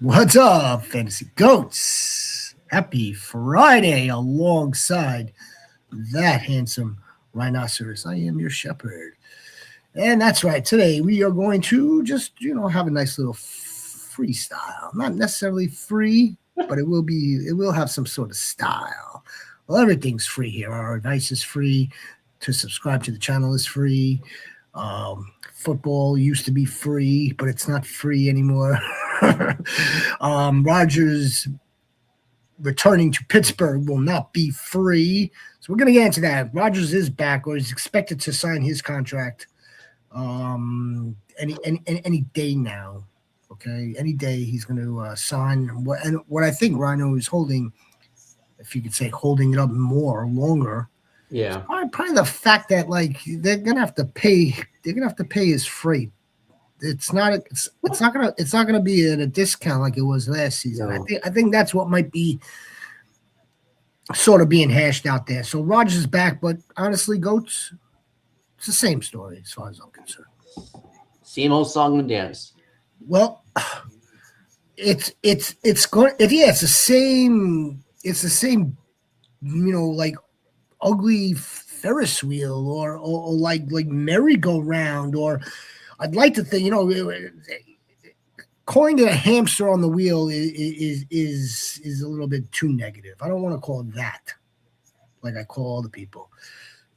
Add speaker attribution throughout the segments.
Speaker 1: What's up, Fantasy Goats? Happy Friday alongside that handsome rhinoceros. I am your shepherd. And that's right. Today we are going to just, have a nice little freestyle. Not necessarily free, but it will have some sort of style. Well, everything's free here. Our advice is free. To subscribe to the channel is free. Football used to be free, but it's not free anymore. Rodgers returning to Pittsburgh will not be free. So we're going to get into that. Rodgers is back, or is expected to sign his contract any day now. Okay, any day he's going to sign. What I think Rhino is holding, if you could say holding it up longer.
Speaker 2: Yeah,
Speaker 1: probably the fact that they're gonna have to pay his freight. It's not gonna be at a discount like it was last season. No. I think that's what might be sort of being hashed out there. So Rodgers is back, but honestly, Goats, it's the same story as far as I'm concerned.
Speaker 2: Same old song and dance.
Speaker 1: Well, it's the same. It's the same. Ugly Ferris wheel or like merry-go-round, or I'd like to think, calling it a hamster on the wheel is a little bit too negative. I don't want to call it that like I call other people.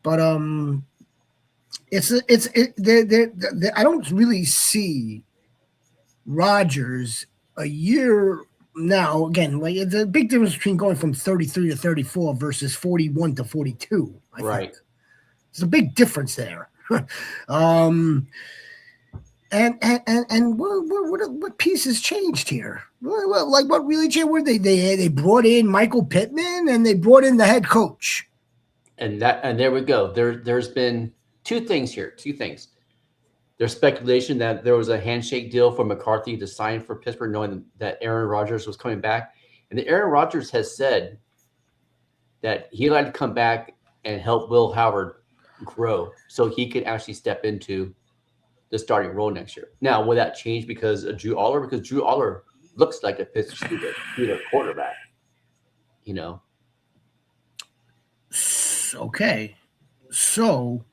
Speaker 1: But I don't really see Rodgers a year. Now, again, it's a big difference between going from 33 to 34 versus 41 to 42. I think. There's a big difference there. And what pieces changed here? Like what really changed? Were they brought in Michael Pittman and they brought in the head coach.
Speaker 2: And there we go. There's been two things here. There's speculation that there was a handshake deal for McCarthy to sign for Pittsburgh, knowing that Aaron Rodgers was coming back. And Aaron Rodgers has said that he'd like to come back and help Will Howard grow so he could actually step into the starting role next year. Now, will that change because of Drew Aller? Because Drew Aller looks like a Pittsburgh quarterback,
Speaker 1: Okay. So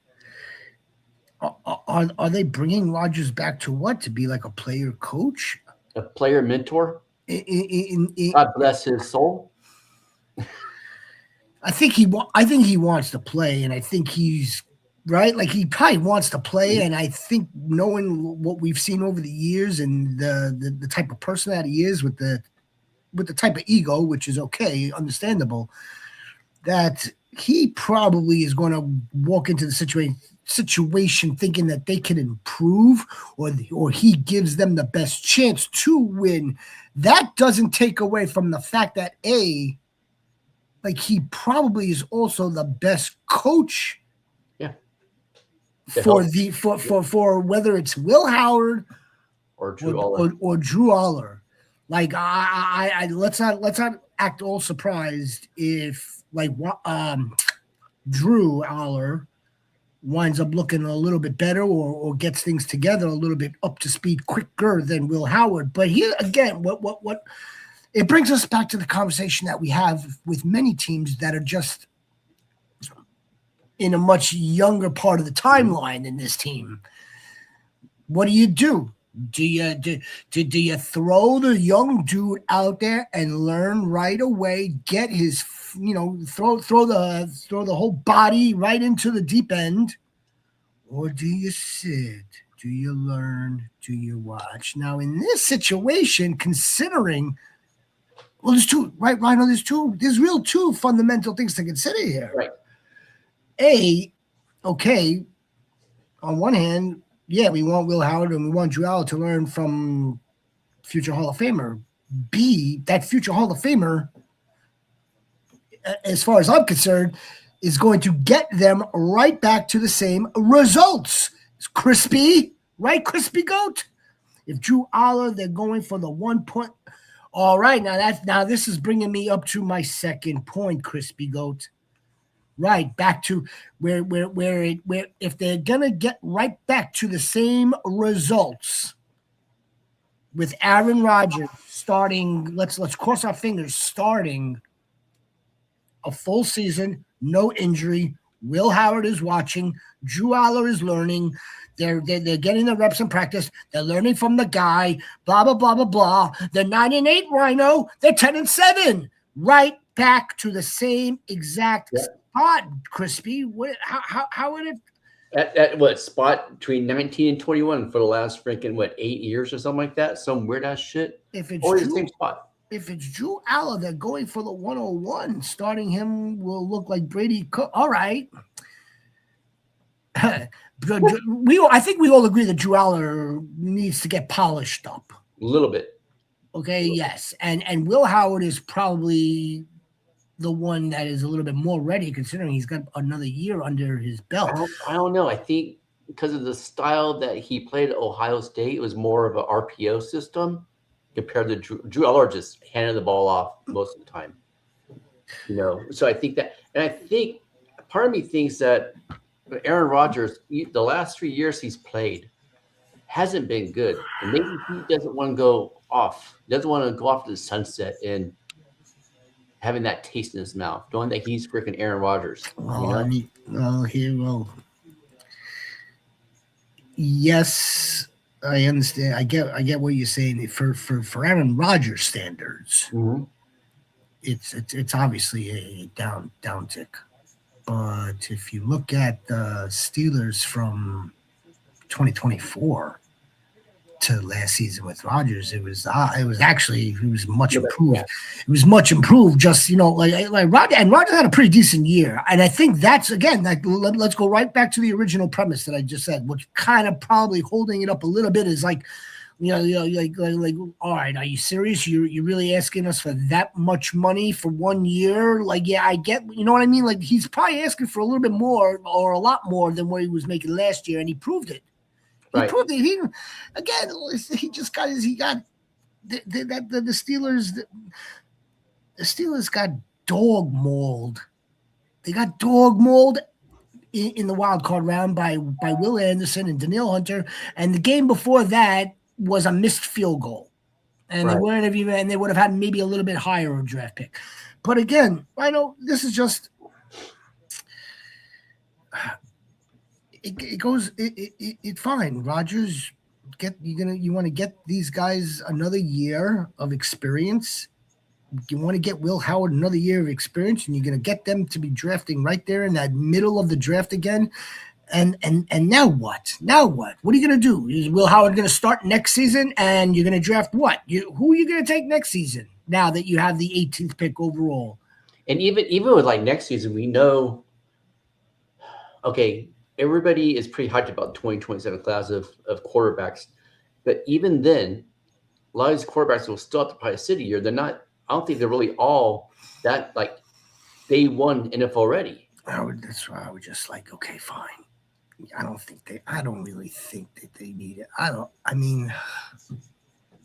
Speaker 1: are they bringing Rodgers back to what? To be like a player coach?
Speaker 2: A player mentor? God bless his soul.
Speaker 1: I think he wants to play, and I think he's right. Like he probably wants to play, and I think knowing what we've seen over the years and the type of person that he is with the type of ego, which is okay, understandable, that he probably is going to walk into the situation thinking that they can improve or he gives them the best chance to win. That doesn't take away from the fact that he probably is also the best coach.
Speaker 2: Yeah.
Speaker 1: For whether it's Will Howard
Speaker 2: or Drew Aller.
Speaker 1: Or Drew Aller. Like I let's not act all surprised if Drew Aller winds up looking a little bit better or gets things together a little bit up to speed quicker than Will Howard. But here again, what it brings us back to the conversation that we have with many teams that are just in a much younger part of the timeline than this team. What do you do? Do you throw the young dude out there and learn right away, get his throw the whole body right into the deep end? Or do you sit? Do you learn? Do you watch? Now, in this situation, considering, there's two, right, Rhino? There's two fundamental things to consider here.
Speaker 2: Right.
Speaker 1: Okay, on one hand, yeah, we want Will Howard and we want Drew Aller to learn from future Hall of Famer. B, that future Hall of Famer, as far as I'm concerned, is going to get them right back to the same results. It's crispy, right, Crispy Goat? If Drew Aller, they're going for the 1 point. All right, now this is bringing me up to my second point, Crispy Goat. Right, back to where if they're gonna get right back to the same results, with Aaron Rodgers starting, let's cross our fingers, starting a full season, no injury. Will Howard is watching. Drew Aller is learning. They're getting the reps in practice. They're learning from the guy. Blah blah blah blah blah. They're 9-8, Rhino. They're 10-7. Right back to the same exact spot, Crispy. How would it?
Speaker 2: At what spot between 19 and 21 for the last freaking 8 years or something like that? Some weird ass shit.
Speaker 1: If it's
Speaker 2: or the same spot.
Speaker 1: If it's Drew Aller, they're going for the 101. Starting him will look like Brady Cook. All right. I think we all agree that Drew Aller needs to get polished up.
Speaker 2: A little bit.
Speaker 1: Okay, yes. And Will Howard is probably the one that is a little bit more ready, considering he's got another year under his belt.
Speaker 2: I don't know. I think because of the style that he played at Ohio State, it was more of an RPO system compared to Drew Aller just handed the ball off most of the time. So I think that, and I think part of me thinks that Aaron Rodgers, the last 3 years he's played, hasn't been good. And maybe he doesn't want to go off. He doesn't want to go off to the sunset and having that taste in his mouth, knowing that he's freaking Aaron Rodgers.
Speaker 1: Yes, I understand. I get what you're saying. For Aaron Rodgers standards, it's obviously a down tick. But if you look at the Steelers from 2024 to last season with Rodgers, it was much improved. Yeah. It was much improved. Just like Rodgers had a pretty decent year, and I think that's again let's go right back to the original premise that I just said, which kind of probably holding it up a little bit is like. All right, are you serious? You're really asking us for that much money for 1 year? Yeah, I get, you know what I mean? Like, he's probably asking for a little bit more or a lot more than what he was making last year, and he proved it. He proved it. The Steelers. The Steelers got dog mauled. They got dog mauled in the wild card round by Will Anderson and Danielle Hunter, and the game before that was a missed field goal, and they would have had maybe a little bit higher draft pick. But again, I know this is just it's fine. Rodgers, you want to get these guys another year of experience. You want to get Will Howard another year of experience, and you're going to get them to be drafting right there in that middle of the draft again. And now what? What are you going to do? Is Will Howard going to start next season, and you're going to draft what? Who are you going to take next season now that you have the 18th pick overall?
Speaker 2: And even with next season, we know, okay, everybody is pretty hyped about the 2027 class of quarterbacks. But even then, a lot of these quarterbacks will still have to probably sit a year. They're not, I don't think they're really all that day one NFL ready.
Speaker 1: That's why I was just okay, fine. I don't really think that they need it. You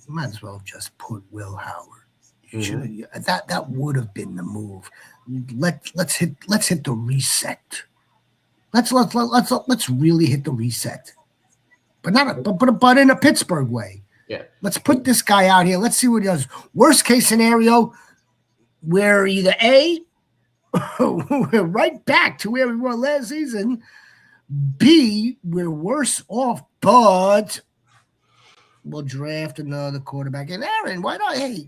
Speaker 1: might as well just put Will Howard. That would have been the move. Let's hit the reset. Let's really hit the reset. But in a Pittsburgh way.
Speaker 2: Yeah.
Speaker 1: Let's put this guy out here. Let's see what he does. Worst case scenario, we're either we're right back to where we were last season. B, we're worse off, but we'll draft another quarterback. And Aaron, why not? Hey,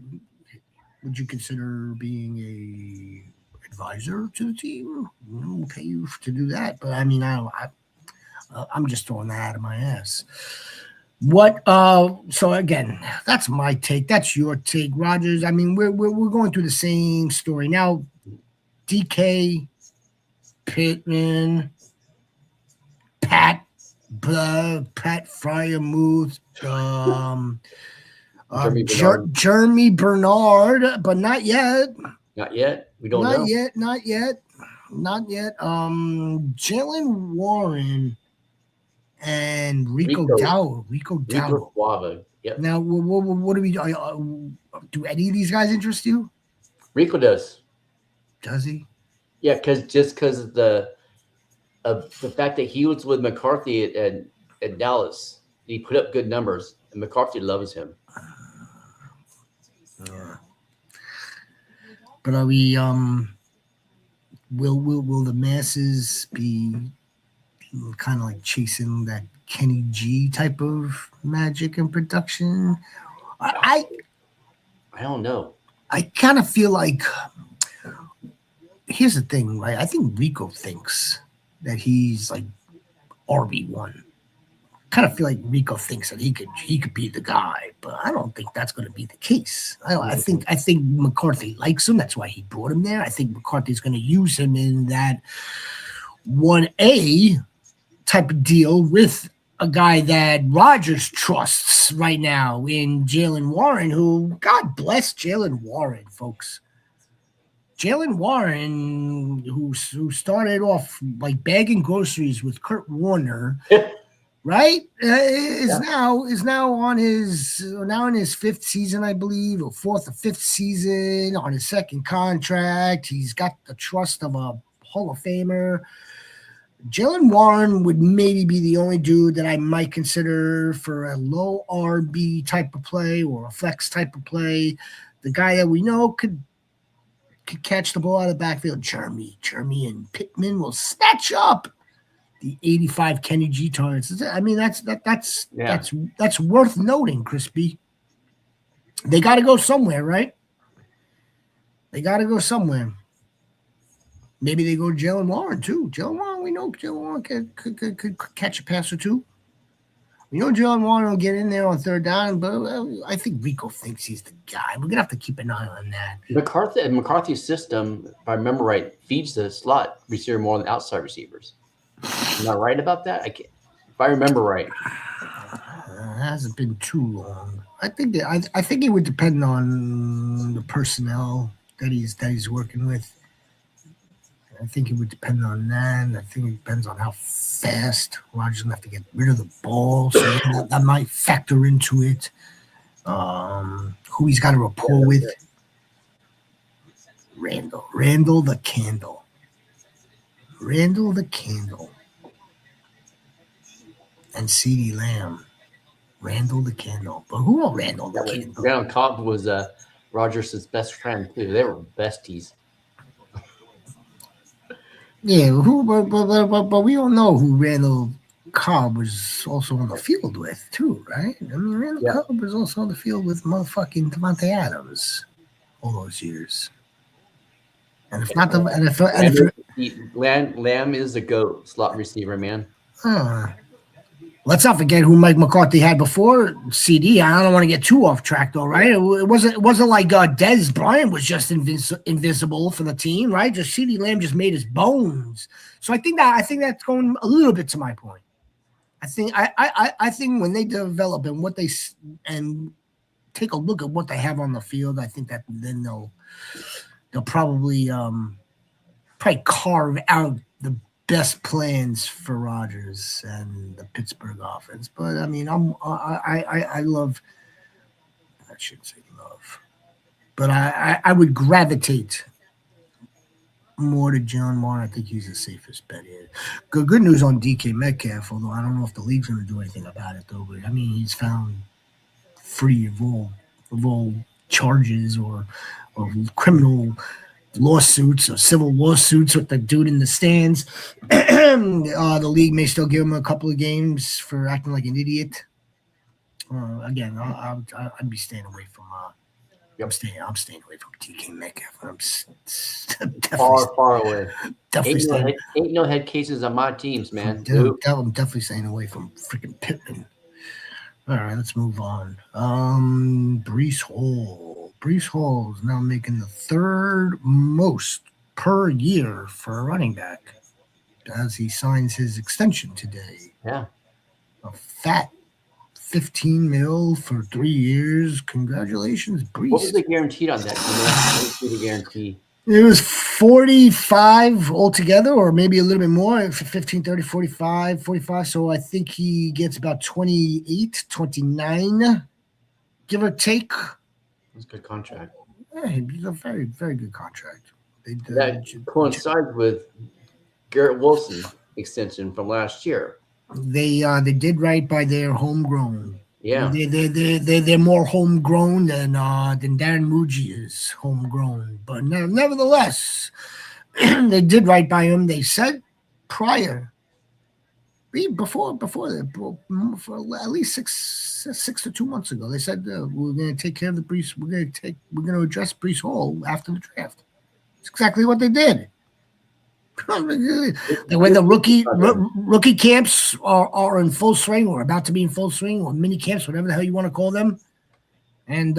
Speaker 1: would you consider being a advisor to the team? We'll pay you to do that. But I'm just throwing that out of my ass. What? So again, that's my take. That's your take, Rodgers. We're going through the same story now. DK, Pittman, Pat Fryermuth, Jeremy Bernard, but not yet.
Speaker 2: Not yet. We don't know.
Speaker 1: Not yet. Jalen Warren and Rico Dowdle.
Speaker 2: Yep.
Speaker 1: Now, what do we do? Any of these guys interest you?
Speaker 2: Rico does.
Speaker 1: Does he?
Speaker 2: Yeah, because of the fact that he was with McCarthy at Dallas, he put up good numbers, and McCarthy loves him.
Speaker 1: Yeah. But are we will the masses be kind of like chasing that Kenny G type of magic and production?
Speaker 2: I don't know.
Speaker 1: I kind of feel like here's the thing, right? I think Rico thinks that he's like RB1. Kind of feel like Rico thinks that he could be the guy, but I don't think that's going to be the case. I think McCarthy likes him. That's why he brought him there. I think McCarthy's going to use him in that 1A type of deal with a guy that Rodgers trusts right now in Jalen Warren, who, God bless Jalen Warren, folks. Jalen Warren, who started off like bagging groceries with Kurt Warner, right? Is now in his fifth season, I believe, or fourth or fifth season on his second contract. He's got the trust of a Hall of Famer. Jalen Warren would maybe be the only dude that I might consider for a low RB type of play or a flex type of play. The guy that we know could catch the ball out of the backfield. Jeremy and Pittman will snatch up the 85 Kenny G targets. I mean, that's worth noting, Crispy. They got to go somewhere, right? They got to go somewhere. Maybe they go Jalen Warren too. Jalen Warren, we know Jalen Warren could catch a pass or two. We know Jalen Warren will get in there on third down, but I think Rico thinks he's the guy. We're gonna have to keep an eye on that.
Speaker 2: McCarthy's system, if I remember right, feeds the slot receiver more than outside receivers. Am I right about that? If I remember right.
Speaker 1: It hasn't been too long. I think it would depend on the personnel that he's working with. I think it would depend on that. I think it depends on how fast Rodgers gonna have to get rid of the ball, so that might factor into it. Who he's got a rapport with. Randall the Candle. And CeeDee Lamb. Randall the Candle. But who are Randall the Candle?
Speaker 2: Randall Cobb was Rodgers' best friend too. They were besties.
Speaker 1: Yeah, but we all know who Randall Cobb was also on the field with too, right? I mean, Randall Cobb was also on the field with motherfucking Devontae Adams all those years. And if not
Speaker 2: Lamb is the GOAT slot receiver, man.
Speaker 1: Let's not forget who Mike McCarthy had before CD. I don't want to get too off track though, right? It wasn't like Dez Bryant was just invisible for the team, right? Just CD Lamb just made his bones. So I think that's going a little bit to my point. I think when they develop and take a look at what they have on the field, I think that then they'll probably carve out the best plans for Rodgers and the Pittsburgh offense. But I mean, I love. I shouldn't say love, but I would gravitate more to John Warren. I think he's the safest bet here. Good news on DK Metcalf, although I don't know if the league's going to do anything about it though. But I mean, he's found free of all charges or criminal lawsuits or civil lawsuits with the dude in the stands. The league may still give him a couple of games for acting like an idiot. Again, I'd be staying away from. I'm staying away from DK Metcalf. I'm
Speaker 2: far away.
Speaker 1: Definitely
Speaker 2: ain't no head cases on my teams, man.
Speaker 1: I'm definitely staying away from freaking Pittman. All right, let's move on. Breece Hall. Breece Hall is now making the third most per year for a running back as he signs his extension today.
Speaker 2: Yeah.
Speaker 1: A fat 15 mil for 3 years. Congratulations, Breece. What
Speaker 2: was the guaranteed on that? What was the guarantee?
Speaker 1: It was 45 altogether, or maybe a little bit more, 15, 30, 45. So I think he gets about 28, 29, give or take.
Speaker 2: That's a good contract.
Speaker 1: Yeah, he's a very, very good contract.
Speaker 2: That coincides with Garrett Wilson's extension from last year.
Speaker 1: They did right by their homegrown
Speaker 2: Yeah.
Speaker 1: They're more homegrown than Darren Muji is homegrown. But nevertheless, they did right by him. They said prior, before for at least six to 2 months ago, they said we're going to take care of the Brees. We're going to address Brees Hall after the draft. It's exactly what they did. The way the rookie camps are in full swing, or about to be in full swing, or mini camps, whatever the hell you want to call them. And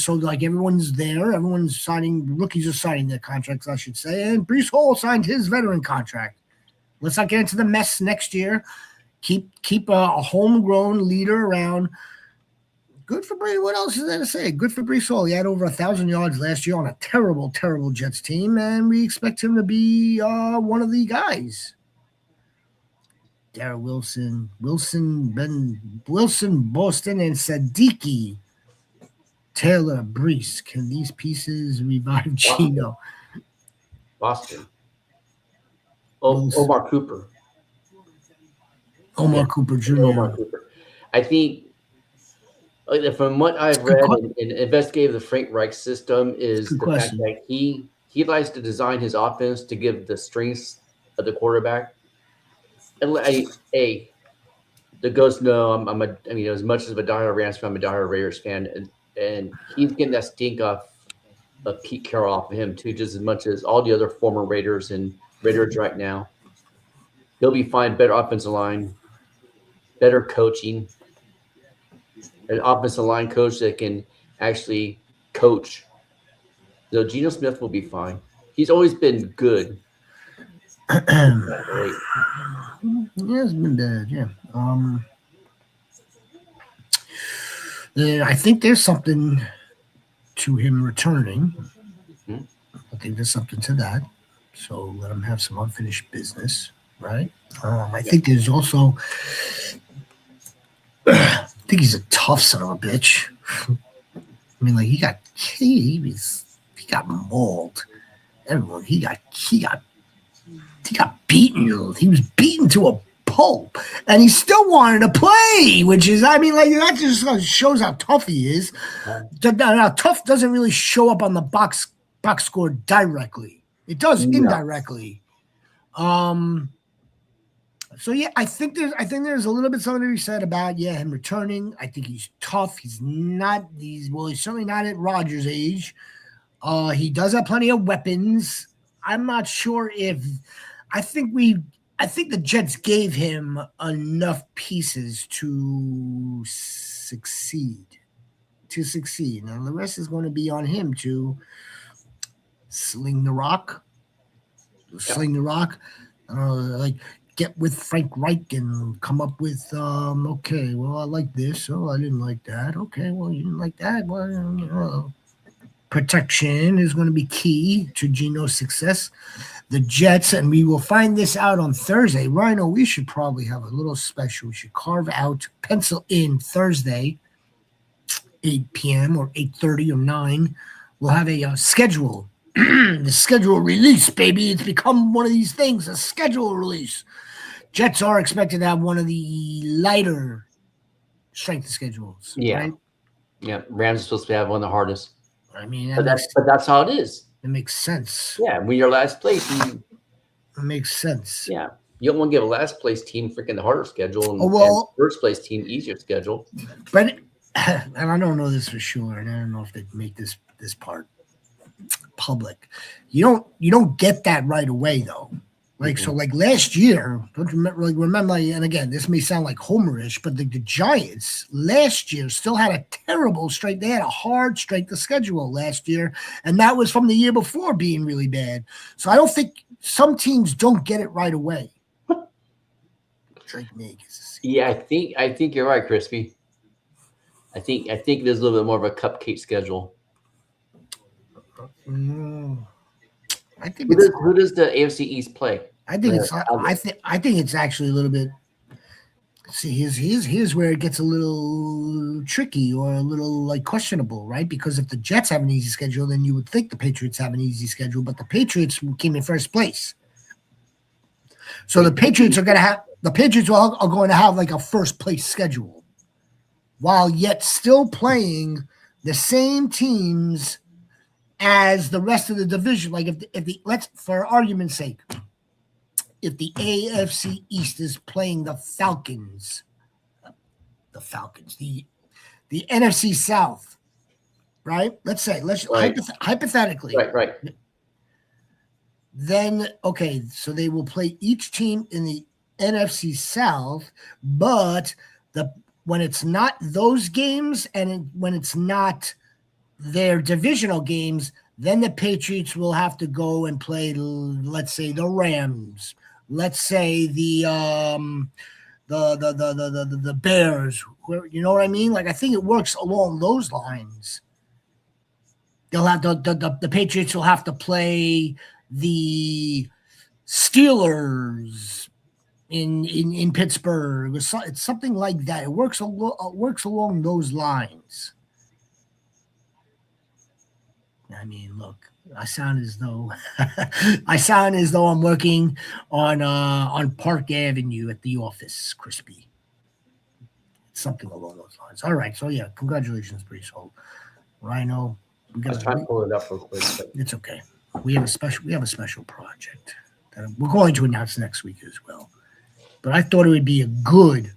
Speaker 1: so like everyone's there, everyone's signing, rookies are signing their contracts, I should say. And Brees Hall signed his veteran contract. Let's not get into the mess next year. Keep a homegrown leader around. Good for Brees. What else is there to say? Good for Brees Hall. He had over 1,000 yards last year on a terrible, terrible Jets team, and we expect him to be one of the guys. Darrell Wilson, Boston, and Sadiki. Taylor, Brees. Can these pieces revive Geno?
Speaker 2: Boston. Omar Cooper.
Speaker 1: Cooper Jr.
Speaker 2: Omar Cooper. I think, from what I've read and investigated the Frank Reich system, is the fact that he likes to design his offense to give the strengths of the quarterback. And the ghost know as much as a diehard Rams fan, I'm a diehard Raiders fan, and he's getting that stink off of Pete Carroll off of him too, just as much as all the other former Raiders and Raiders right now. He'll be fine. Better offensive line, better coaching, an offensive line coach that can actually coach. So Geno Smith will be fine. He's always been good.
Speaker 1: Yeah, it's been bad. Yeah. I think there's something to him returning.
Speaker 2: Mm-hmm.
Speaker 1: I think there's something to that. So let him have some unfinished business, right? I think there's also. I think he's a tough son of a bitch. I mean, like he got mauled. Everyone, he got beaten. He was beaten to a pulp, and he still wanted to play. Which is, I mean, like that just shows how tough he is. Now, tough doesn't really show up on the box score directly. It does indirectly. So yeah, I think there's a little bit something to be said about him returning. I think he's tough. He's certainly not at Rodgers' age. He does have plenty of weapons. I'm not sure if I think the Jets gave him enough pieces to succeed. Now the rest is going to be on him to sling the rock. Get with Frank Reich and come up with, okay, well, I like this. Oh, I didn't like that. Okay, well, you didn't like that. Well, protection is going to be key to Geno's success. The Jets, and we will find this out on Thursday. Rhino, we should probably have a little special. We should pencil in Thursday, 8 p.m. or 8:30 or 9. We'll have a schedule. The schedule release, baby. It's become one of these things, a schedule release. Jets are expected to have one of the lighter strength schedules.
Speaker 2: Yeah.
Speaker 1: Right?
Speaker 2: Yeah. Rams are supposed to have one of the hardest.
Speaker 1: I mean,
Speaker 2: but that's how it is.
Speaker 1: It makes sense.
Speaker 2: Yeah. When you're last place,
Speaker 1: it makes sense.
Speaker 2: Yeah. You don't want to give a last place team freaking the harder schedule and first place team easier schedule.
Speaker 1: But and I don't know this for sure, and I don't know if they make this part public. You don't get that right away though. Like so, like last year, don't remember? And again, this may sound like Homerish, but the Giants last year still had a terrible strength. They had a hard strength of schedule last year, and that was from the year before being really bad. So I don't think some teams don't get it right away.
Speaker 2: Yeah, I think you're right, Crispy. I think there's a little bit more of a cupcake schedule.
Speaker 1: I think
Speaker 2: who does the AFC East play?
Speaker 1: I think it's actually a little bit. See, here's where it gets a little tricky or a little like questionable, right? Because if the Jets have an easy schedule, then you would think the Patriots have an easy schedule, but the Patriots came in first place. So the Patriots are going to have like a first place schedule. while yet still playing the same teams as the rest of the division. Like if the let's, for argument's sake, if the AFC East is playing the Falcons, the NFC South, right? Let's say,
Speaker 2: Right.
Speaker 1: hypothetically,
Speaker 2: Right.
Speaker 1: then okay, so they will play each team in the NFC South, but when it's not those games and when it's not their divisional games, then the Patriots will have to go and play, let's say, the Rams, let's say the Bears. You know what I mean? Like, I think it works along those lines. They'll have the Patriots will have to play the Steelers in Pittsburgh. It's something like that. It works along those lines. I mean, look, I sound as though I'm working on Park Avenue at the office, Crispy. Something along those lines. All right, so yeah, congratulations, Brees. Rhino.
Speaker 2: I was trying to pull it up real quick. But...
Speaker 1: It's okay. We have a special project that we're going to announce next week as well. But I thought it would be a good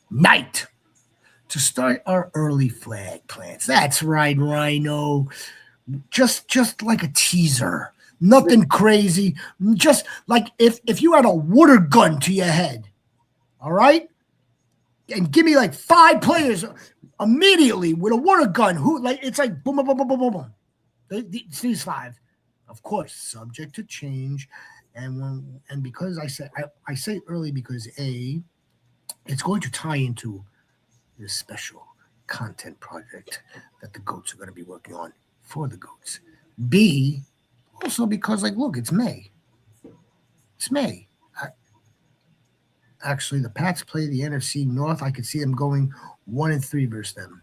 Speaker 1: night to start our early flag plants. That's right, Rhino. Just like a teaser. Nothing crazy. Just like if you had a water gun to your head, all right? And give me like 5 players immediately with a water gun. It's like boom, boom, boom, boom, boom, boom. These 5, of course, subject to change. And because I say early because A, it's going to tie into this special content project that the goats are going to be working on for the goats. B, also because look, it's May. It's May. Actually, the Pats play the NFC North. I could see them going 1-3 versus them.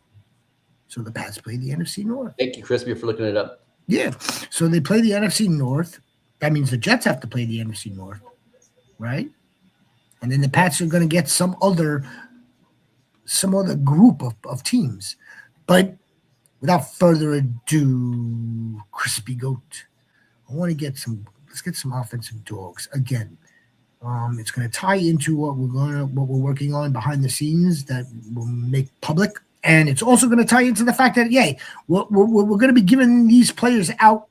Speaker 1: So the Pats play the NFC North.
Speaker 2: Thank you, Crispy, for looking it up.
Speaker 1: Yeah. So they play the NFC North. That means the Jets have to play the NFC North, right? And then the Pats are going to get some other group of teams. But without further ado, Crispy Goat, let's get some offensive dogs again. It's going to tie into what we're working on behind the scenes that we'll make public, and it's also going to tie into the fact that we're going to be giving these players out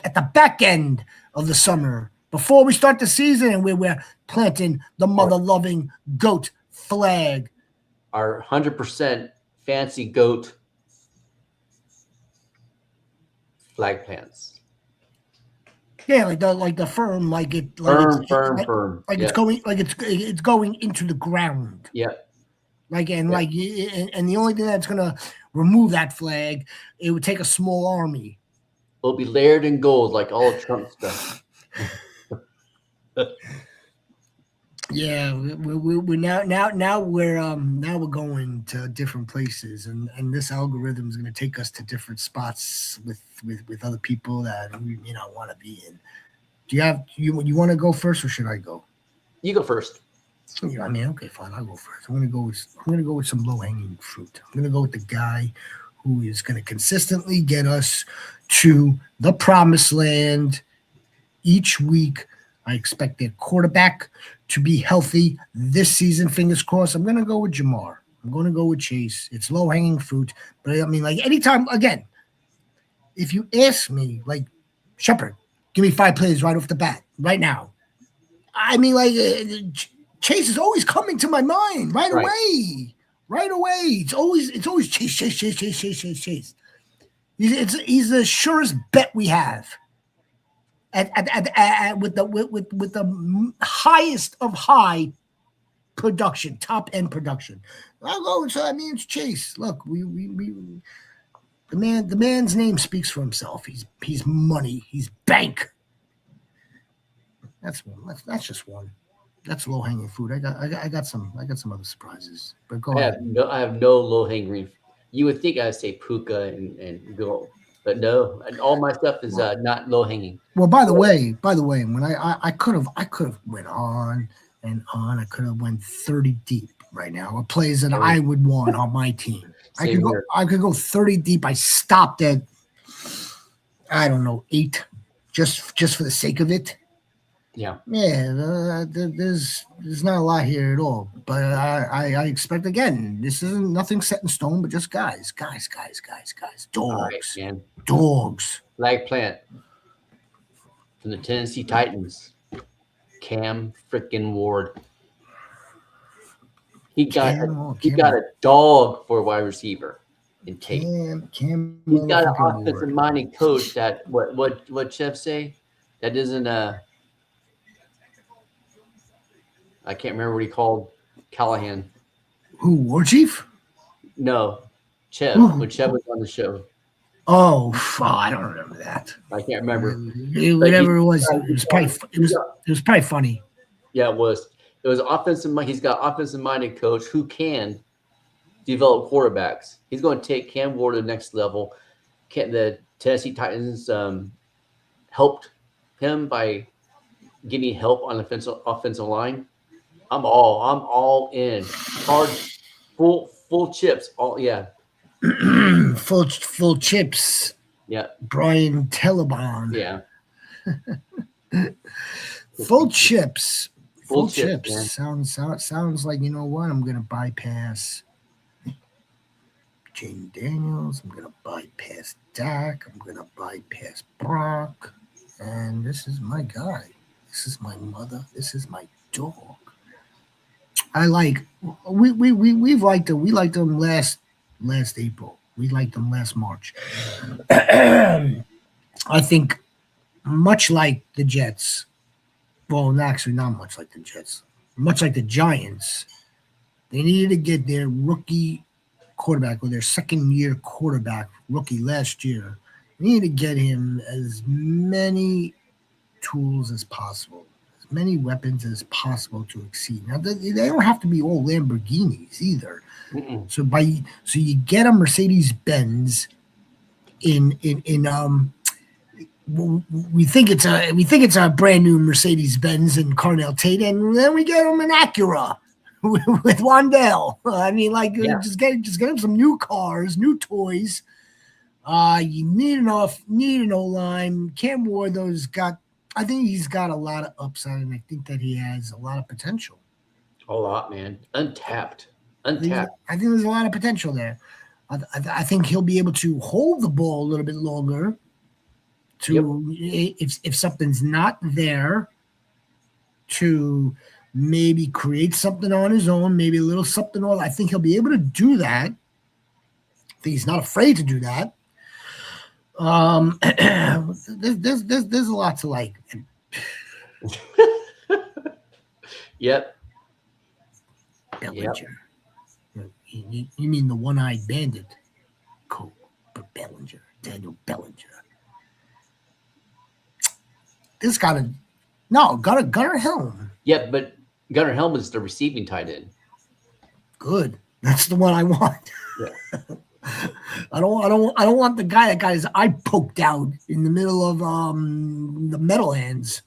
Speaker 1: at the back end of the summer before we start the season, and we're planting the mother-loving goat flag.
Speaker 2: Our 100% fancy goat flag plants.
Speaker 1: Yeah, like the firm, firm. Like it's going into the ground.
Speaker 2: Yeah.
Speaker 1: And the only thing that's gonna remove that flag, it would take a small army.
Speaker 2: It'll be layered in gold, like all of Trump's stuff.
Speaker 1: Yeah, we're now we're going to different places, and this algorithm is going to take us to different spots with other people that we want to be in. Do you want to go first, or should I go?
Speaker 2: You go first.
Speaker 1: I mean, okay, fine, I'll go first. I'm gonna go with some low hanging fruit. I'm gonna go with the guy who is going to consistently get us to the promised land each week. I expect their quarterback to be healthy this season. Fingers crossed. I'm going to go with Jamar. I'm going to go with Chase. It's low-hanging fruit. But, I mean, anytime, again, if you ask me, Shepherd, give me 5 plays right off the bat, right now. I mean, Chase is always coming to my mind right away. Right away. It's always Chase. He's the surest bet we have. With the highest of high production, top end production. I'll go. So I mean, it's Chase. Look, the man's name speaks for himself. He's money. He's bank. That's one. That's just one. That's low hanging fruit. I got some other surprises. But go ahead.
Speaker 2: I have no low hanging. You would think I'd say Puka and go. But no, and all my stuff is not low hanging.
Speaker 1: Well, by the way, when I could have went on and on. I could have went 30 deep. right now of players that I would want on my team.
Speaker 2: Same here.
Speaker 1: I could go 30 deep. I stopped at, I don't know, 8, just for the sake of it.
Speaker 2: Yeah.
Speaker 1: There's not a lot here at all. But I expect, again, this isn't nothing set in stone, but just guys. Dogs.
Speaker 2: All right, man.
Speaker 1: Dogs.
Speaker 2: Flag plant from the Tennessee Titans. Cam freaking Ward. He got a dog for a wide receiver in Tate.
Speaker 1: Cam
Speaker 2: He's got an offensive minded coach that what Chef say? That isn't a I can't remember what he called Callahan.
Speaker 1: Who, War Chief?
Speaker 2: No. Chev. When Chev was on the show.
Speaker 1: Oh, I don't remember that.
Speaker 2: I can't remember.
Speaker 1: Whatever it was probably funny.
Speaker 2: Yeah, it was. It was offensive. He's got offensive-minded coach who can develop quarterbacks. He's going to take Cam Ward to the next level. The Tennessee Titans helped him by getting help on the offensive line. I'm all in. Hard, full chips.
Speaker 1: full chips.
Speaker 2: Yeah.
Speaker 1: Brian Telebon.
Speaker 2: Yeah.
Speaker 1: Full chips. Full chips.
Speaker 2: Man.
Speaker 1: Sounds like, you know what? I'm gonna bypass Jaden Daniels. I'm gonna bypass Dak. I'm gonna bypass Brock. And this is my guy. This is my mother. This is my dog. We've liked him. We liked him last April. We liked him last March. I think much like the Jets. Well, actually, not much like the Jets. Much like the Giants, they needed to get their rookie quarterback or their second-year quarterback, rookie last year. They needed to get him as many tools as possible, as many weapons as possible to exceed. Now, they don't have to be all Lamborghinis either.
Speaker 2: Mm-mm.
Speaker 1: So you get a Mercedes-Benz we think it's a brand new Mercedes-Benz in Carnell Tate, and then we get him an Acura with Wandell. I mean, just get him some new cars, new toys. You need an O-line. Cam Ward, I think he's got a lot of upside, and I think that he has a lot of potential.
Speaker 2: A lot, man. Untapped.
Speaker 1: I think there's a lot of potential there. I think he'll be able to hold the ball a little bit longer. If something's not there, to maybe create something on his own, maybe a little something on. I think he'll be able to do that. I think he's not afraid to do that. There's a lot to like.
Speaker 2: Yep.
Speaker 1: Bellinger. Yep. You mean the one-eyed bandit? Cool. But Bellinger, Daniel Bellinger. This Gunnar Helm.
Speaker 2: Yeah, but Gunnar Helm is the receiving tight end.
Speaker 1: Good. That's the one I want.
Speaker 2: Yeah.
Speaker 1: I don't want the guy that got his eye poked out in the middle of the Meadowlands.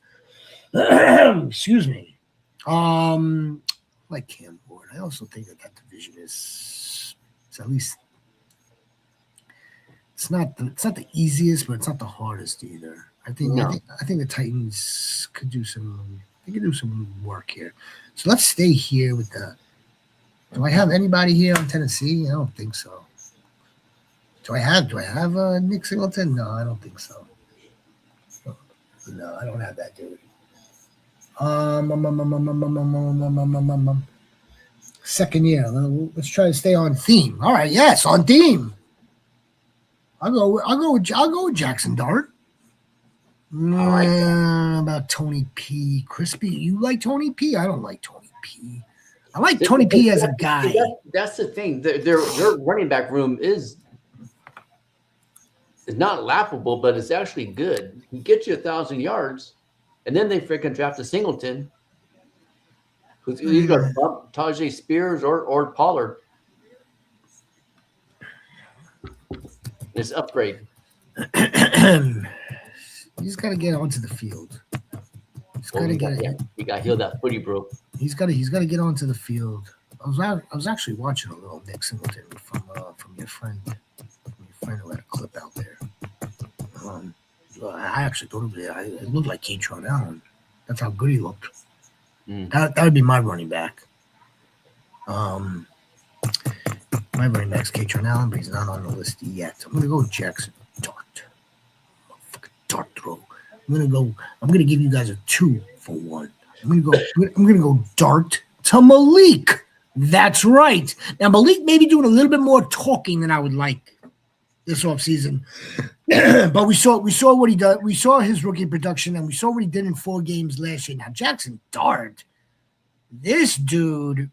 Speaker 1: Excuse me. Like Cam Ward. I also think that division is at least it's not the easiest, but it's not the hardest either. I think the Titans could do some work here. So let's stay here with the. Do I have anybody here on Tennessee? I don't think so. Do I have Nick Singleton? No, I don't think so. No, I don't have that dude. Second year. Let's try to stay on theme. All right, yes, on theme. I'll go with Jackson Dart.
Speaker 2: Like
Speaker 1: about Tony P. Crispy. You like Tony P? I don't like Tony P. I like Tony P as a guy.
Speaker 2: That's the thing. Their running back room is not laughable, but it's actually good. He gets you 1,000 yards, and then they freaking draft a Singleton, who's either going to bump Tajay Spears or Pollard. It's upgrade.
Speaker 1: He's got to get onto the field. He got healed that footy, bro. He's got to get onto the field. I was actually watching a little Nick Singleton from your friend who had a clip out there. I actually thought it looked like Keatron Allen. That's how good he looked. That would be my running back. My running back's Keatron Allen, but he's not on the list yet. I'm gonna go Jackson Dart. Fucking dart throw. I'm gonna give you guys a 2-for-1. I'm gonna go Dart to Malik. That's right. Now Malik may be doing a little bit more talking than I would like this offseason. But we saw what he did. We saw his rookie production, and we saw what he did in 4 games last year. Now Jackson Dart, this dude,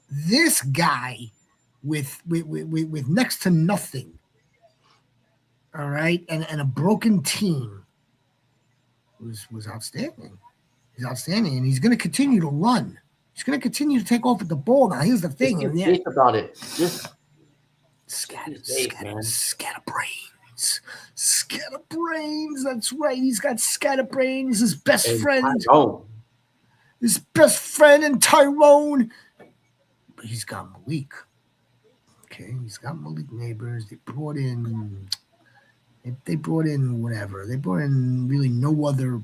Speaker 1: this guy with next to nothing, all right, and a broken team was outstanding. He's outstanding, and he's going to continue to run. He's going to continue to take off at the ball. Now, here's the thing.
Speaker 2: Think about it. Just
Speaker 1: scatterbrains. Scatterbrains. That's right. He's got scatterbrains. His best friend. His best friend and Tyrone. But he's got Malik. Okay, he's got Malik Neighbors. They brought in whatever. They brought in really no other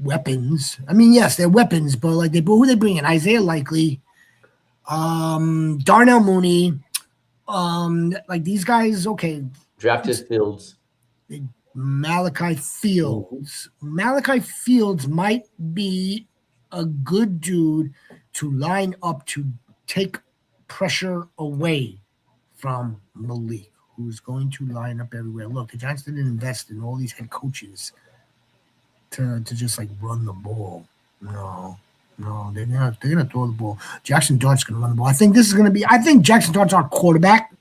Speaker 1: weapons. I mean, yes, they're weapons, but like who they bring in? Isaiah Likely, Darnell Mooney, like these guys. Okay,
Speaker 2: drafted Fields,
Speaker 1: Malachi Fields. Malachi Fields might be a good dude to line up to take pressure away from Malik, who's going to line up everywhere. Look, the Giants didn't invest in all these head coaches to just like run the ball. No, they're gonna throw the ball. Jackson Dart's gonna run the ball. I think Jackson Dart's our quarterback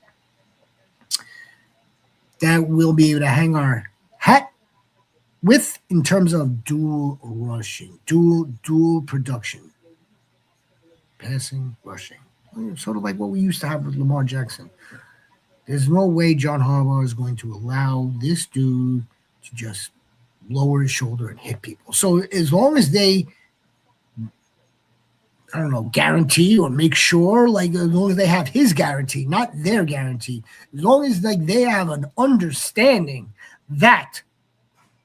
Speaker 1: that we'll be able to hang our hat with in terms of dual rushing, dual production, passing, rushing. Sort of like what we used to have with Lamar Jackson. There's no way John Harbaugh is going to allow this dude to just lower his shoulder and hit people. So as long as they, I don't know, guarantee or make sure, like as long as they have his guarantee, not their guarantee, as long as like they have an understanding that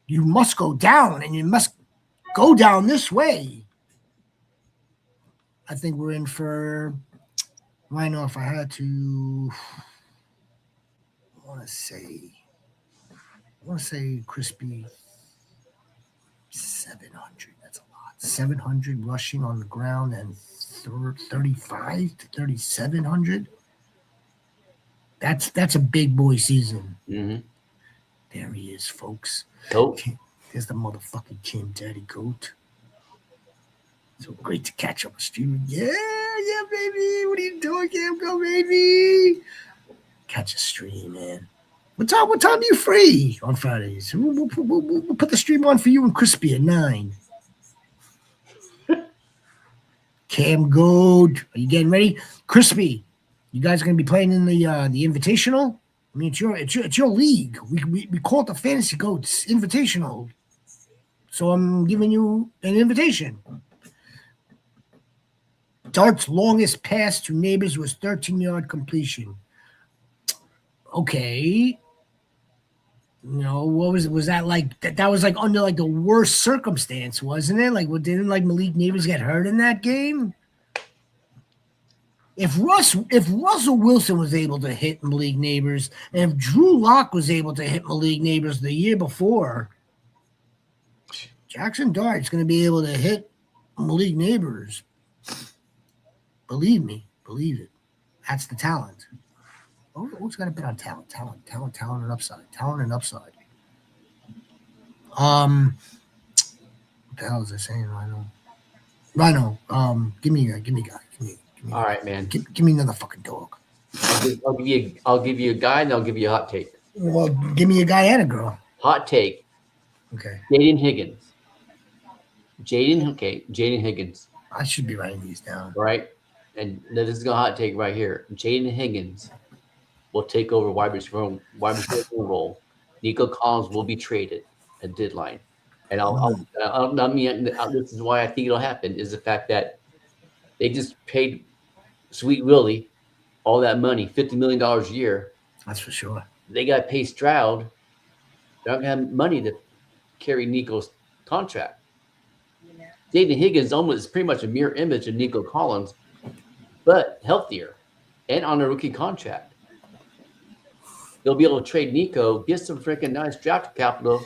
Speaker 1: you must go down and you must go down this way, I think we're in for, Rhino, if I had to, I want to say crispy 700. That's a lot. 700 rushing on the ground and 35 to 3,700. That's a big boy season.
Speaker 2: Mm-hmm.
Speaker 1: There he is, folks.
Speaker 2: Nope.
Speaker 1: There's the motherfucking Kim Daddy Goat. So great to catch up with Steven. Yeah, baby. What are you doing, Cam? Go, baby. Catch a stream, man. What time are you free on Fridays? We'll put the stream on for you and Crispy at 9. Cam Gold, are you getting ready? Crispy, you guys are going to be playing in the Invitational? I mean, it's your league. We call it the Fantasy Goats Invitational. So I'm giving you an invitation. Dart's longest pass to Neighbors was 13-yard completion. Okay. What was that like? That was like under like the worst circumstance, wasn't it? Like, didn't like Malik Neighbors get hurt in that game? If Russell Wilson was able to hit Malik Neighbors, and if Drew Lock was able to hit Malik Neighbors the year before, Jackson Dart's going to be able to hit Malik Neighbors. Believe me, believe it. That's the talent. Who's got a bit on talent and upside. What the hell is I saying, Rhino? Give me a guy.
Speaker 2: All right, man.
Speaker 1: Give me another fucking dog.
Speaker 2: I'll give you a guy, and I'll give you a hot take.
Speaker 1: Well, give me a guy and a girl.
Speaker 2: Hot take.
Speaker 1: Okay.
Speaker 2: Jaden Higgins.
Speaker 1: I should be writing these down.
Speaker 2: Right? And this is a hot take right here. Jaden Higgins will take over wide receiver role. Nico Collins will be traded at deadline. And this is why I think it'll happen, is the fact that they just paid Sweet Willie, all that money, $50 million a year.
Speaker 1: That's for sure.
Speaker 2: They got to pay Stroud. They're not going to have money to carry Nico's contract. Jaden Higgins almost is pretty much a mirror image of Nico Collins, but healthier and on a rookie contract. They'll be able to trade Nico, get some freaking nice draft capital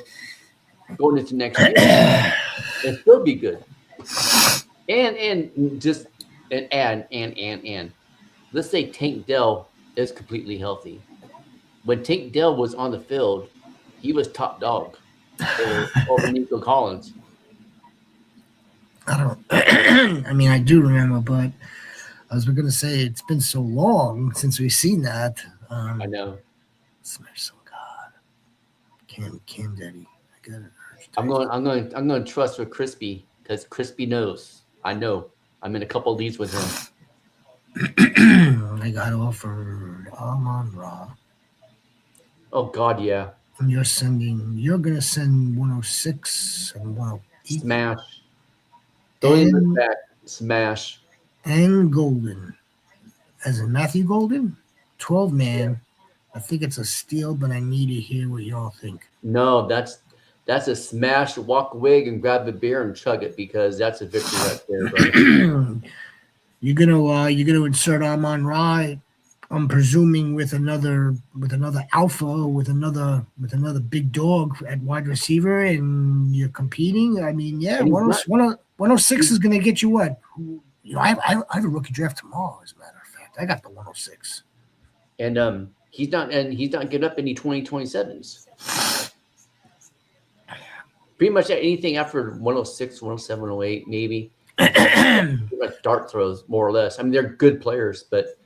Speaker 2: going into next year, and still be good. And let's say Tank Dell is completely healthy. When Tank Dell was on the field, he was top dog over Nico Collins.
Speaker 1: I don't. I mean, I do remember, but I was going to say it's been so long since we've seen that.
Speaker 2: I know.
Speaker 1: Smash some God. Cam Daddy. I got it.
Speaker 2: I'm going to trust with Crispy because Crispy knows. I know. I'm in a couple of leads with him.
Speaker 1: I got offered Amon-Ra.
Speaker 2: Oh God, yeah.
Speaker 1: And you're gonna send 106 and 108.
Speaker 2: Smash. Don't even look back. Smash.
Speaker 1: And Golden. As in Matthew Golden? 12 man. I think it's a steal, but I need to hear what y'all think.
Speaker 2: No, that's a smash. Walk wig and grab the beer and chug it because that's a victory right there, brother.
Speaker 1: You're gonna insert Amon-Ra. I'm presuming with another alpha, with another big dog at wide receiver, and you're competing. I mean, yeah, 106 is gonna get you what? I have a rookie draft tomorrow, as a matter of fact. I got the 106.
Speaker 2: And he's not getting up any 2027s. Pretty much anything after 106, 107, 108, maybe. Like dart throws, more or less. I mean, they're good players, but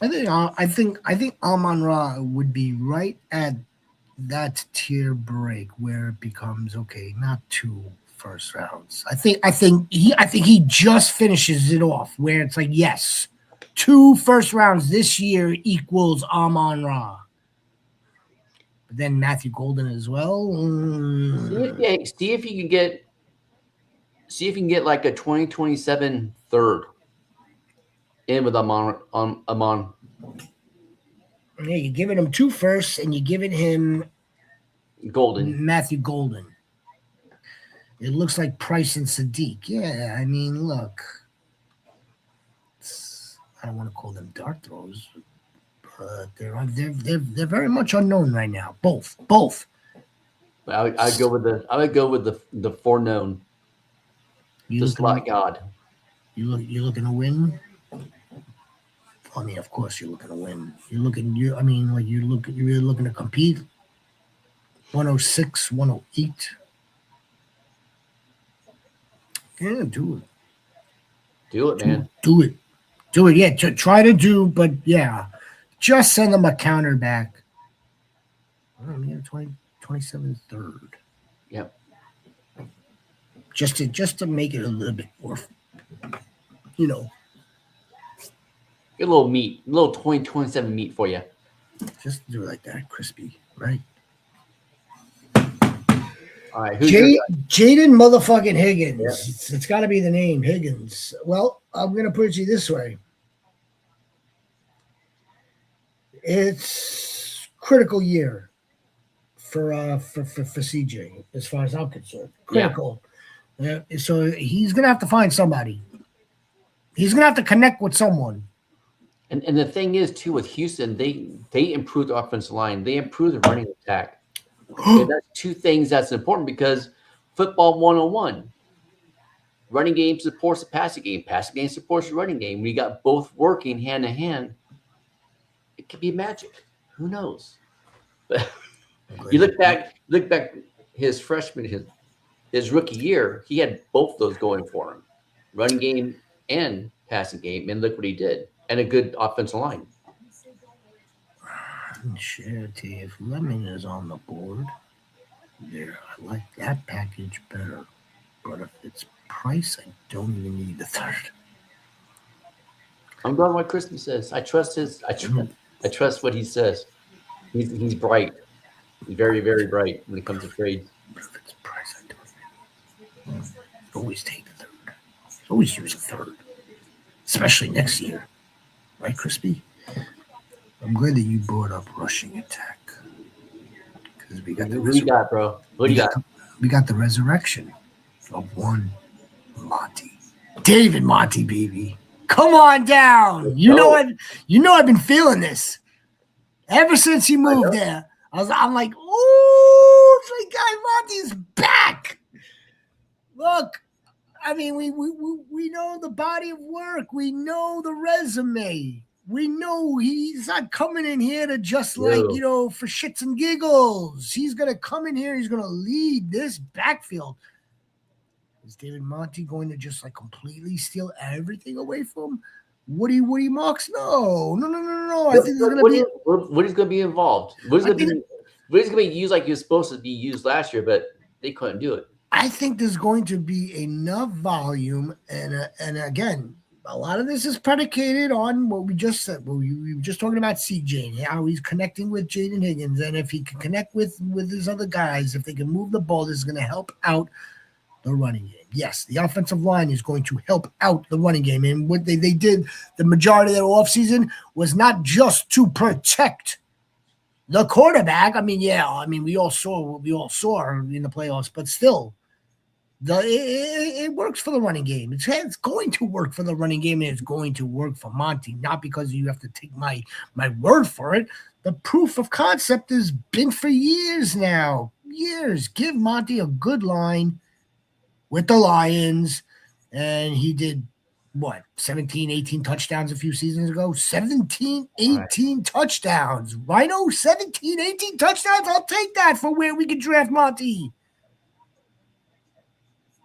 Speaker 1: I think Amon-Ra would be right at that tier break where it becomes okay, not 2 first rounds. I think he just finishes it off where it's like, yes, 2 first rounds this year equals Amon-Ra. But then Matthew Golden as well.
Speaker 2: See if you can get like a 2027 third in with Amon.
Speaker 1: Yeah, you're giving him 2 firsts and you're giving him Matthew Golden. It looks like Price and Sadiq. Yeah, I mean, look. I don't want to call them dart throws, but they're very much unknown right now. Both.
Speaker 2: I would go with the foreknown. The slot god.
Speaker 1: You're looking to win. I mean, of course, you're looking to win. You're really looking to compete. 106, 108. Yeah, do it.
Speaker 2: Do it, man.
Speaker 1: Do it. Yeah, try to do, but yeah, just send them a counter back. I mean, 27 third.
Speaker 2: Yep.
Speaker 1: Just to make it a little bit more,
Speaker 2: Get a little meat, a little 2027 meat for you.
Speaker 1: Just do it like that, crispy, right?
Speaker 2: All right,
Speaker 1: Jaden motherfucking Higgins.
Speaker 2: Yeah.
Speaker 1: It's got to be the name, Higgins. Well, I'm gonna put it to you this way: it's critical year for CJ as far as I'm concerned. Critical. Yeah. So he's gonna have to find somebody. He's gonna have to connect with someone.
Speaker 2: And the thing is, too, with Houston, they improved the offensive line. They improved the running attack. And that's 2 things that's important because football 101. Running game supports the passing game. Passing game supports the running game. We got both working hand in hand. It could be magic. Who knows? But you look back his freshman, his rookie year, he had both those going for him. Running game and passing game, and look what he did. And a good offensive line.
Speaker 1: Shit, if Lemon is on the board, there, I like that package better. But if it's Price, I don't even need the third.
Speaker 2: I'm going what Crispy says. I trust I trust what he says. He's bright. He's very, very bright when it comes to trades.
Speaker 1: But if it's Price, I don't. Always take the third. Always use a third. especially next year. Right, Crispy? I'm glad that you brought up rushing attack. Because we got the
Speaker 2: What do you got, bro? What do you got?
Speaker 1: We got the resurrection of one Monty. David Monty, baby. Come on down. You know I've been feeling this. Ever since he moved there. I'm like, ooh, my guy Monty's back. Look, I mean, we know the body of work. We know the resume. We know he's not coming in here to just for shits and giggles. He's going to come in here. He's going to lead this backfield. Is David Monty going to just completely steal everything away from Woody Marks? No. I think there's going to be.
Speaker 2: Woody's going to be involved. Woody's going to be used like he was supposed to be used last year, but they couldn't do it.
Speaker 1: I think there's going to be enough volume, and again, a lot of this is predicated on what we just said. We were just talking about CJ and how he's connecting with Jaden Higgins, and if he can connect with his other guys, if they can move the ball, this is going to help out the running game. Yes, the offensive line is going to help out the running game, and what they did the majority of their offseason was not just to protect the quarterback. We all saw in the playoffs, but still. It works for the running game. It's going to work for the running game, and it's going to work for Monty. Not because you have to take my word for it. The proof of concept has been for years now. Years. Give Monty a good line with the Lions, and he did, 17, 18 touchdowns a few seasons ago? 17, 18 touchdowns. Rhino, 17, 18 touchdowns? I'll take that for where we can draft Monty.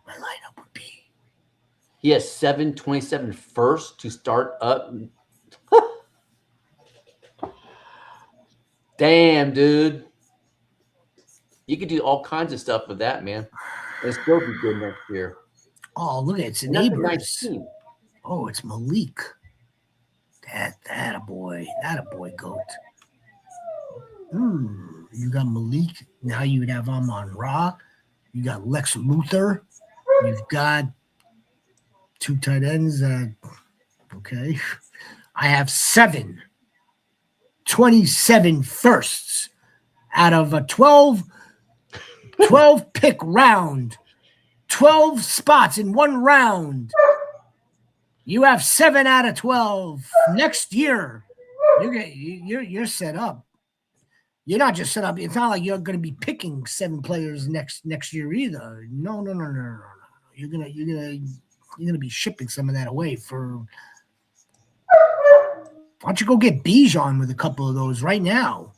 Speaker 1: My lineup would be.
Speaker 2: He has 727 first to start up. Damn, dude. You could do all kinds of stuff with that, man. And still be good next year.
Speaker 1: Oh, look at it. It's neighbors. Oh, it's Malik. That a boy. That a boy goat. You got Malik. Now you would have Amon-Ra. You got Lex Luthor. You've got two tight ends. Okay. I have 27 firsts out of a 12 pick round. 12 spots in one round. You have 7 out of 12. Next year, you're set up. You're not just set up. It's not like you're going to be picking 7 players next year either. No. You're gonna be shipping some of that away for. Why don't you go get Bijan with a couple of those right now?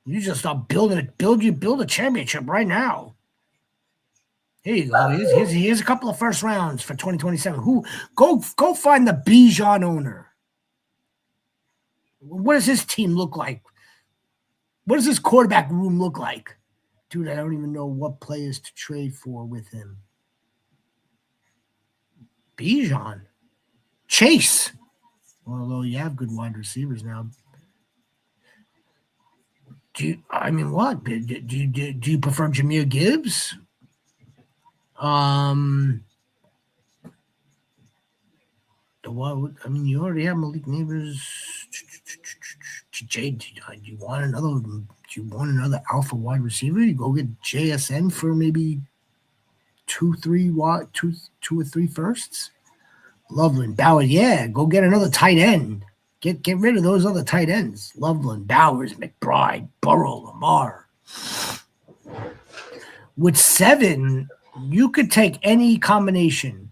Speaker 1: You just start build a championship right now. Here you go. Here's a couple of first rounds for 2027. Who go find the Bijan owner. What does his team look like? What does his quarterback room look like? Dude, I don't even know what players to trade for with him. Bijan. Chase. Although you have good wide receivers now. Do you prefer Jahmyr Gibbs? You already have Malik Neighbors. Jay, do you want another alpha wide receiver? You go get JSN for maybe 2 or 3 firsts. Loveland, Bowers, yeah, go get another tight end. Get rid of those other tight ends. Loveland, Bowers, McBride, Burrow, Lamar. With 7, you could take any combination,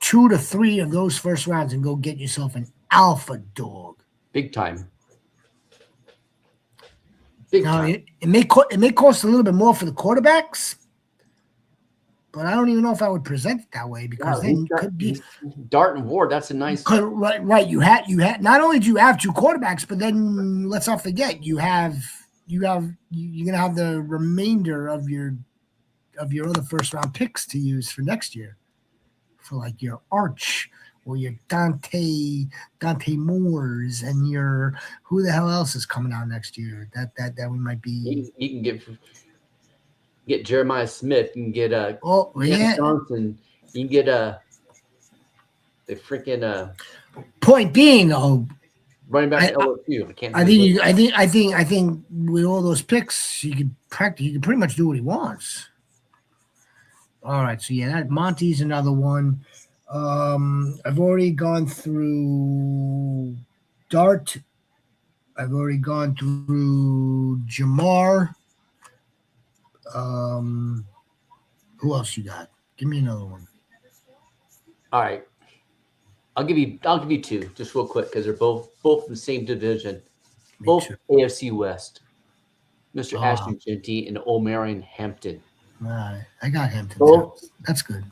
Speaker 1: 2 to 3 of those first rounds, and go get yourself an alpha dog.
Speaker 2: Big time.
Speaker 1: It may cost a little bit more for the quarterbacks, but I don't even know if I would present it that way because then you could be
Speaker 2: Dart and Ward. That's a nice
Speaker 1: right. You had not only do you have 2 quarterbacks, but then let's not forget you're gonna have the remainder of your other first round picks to use for next year, for like your Arch or your Dante Moores and your who the hell else is coming out next year that we might be.
Speaker 2: You can get Jeremiah Smith and get
Speaker 1: Johnson.
Speaker 2: You can get the freaking
Speaker 1: Point being, though,
Speaker 2: running back
Speaker 1: I,
Speaker 2: from LSU. I can't.
Speaker 1: I think you, I think with all those picks, you could pretty much do what he wants. All right, so yeah, that Monty's another one. I've already gone through Dart. I've already gone through Jamar. Um, who else you got? Give me another one.
Speaker 2: All right. I'll give you two just real quick because they're both in the same division,
Speaker 1: Me
Speaker 2: both
Speaker 1: too.
Speaker 2: AFC West. Mr.
Speaker 1: Ah.
Speaker 2: Ashton Genty and O'Marion Hampton.
Speaker 1: All right, I got Hampton.
Speaker 2: Both.
Speaker 1: That's good.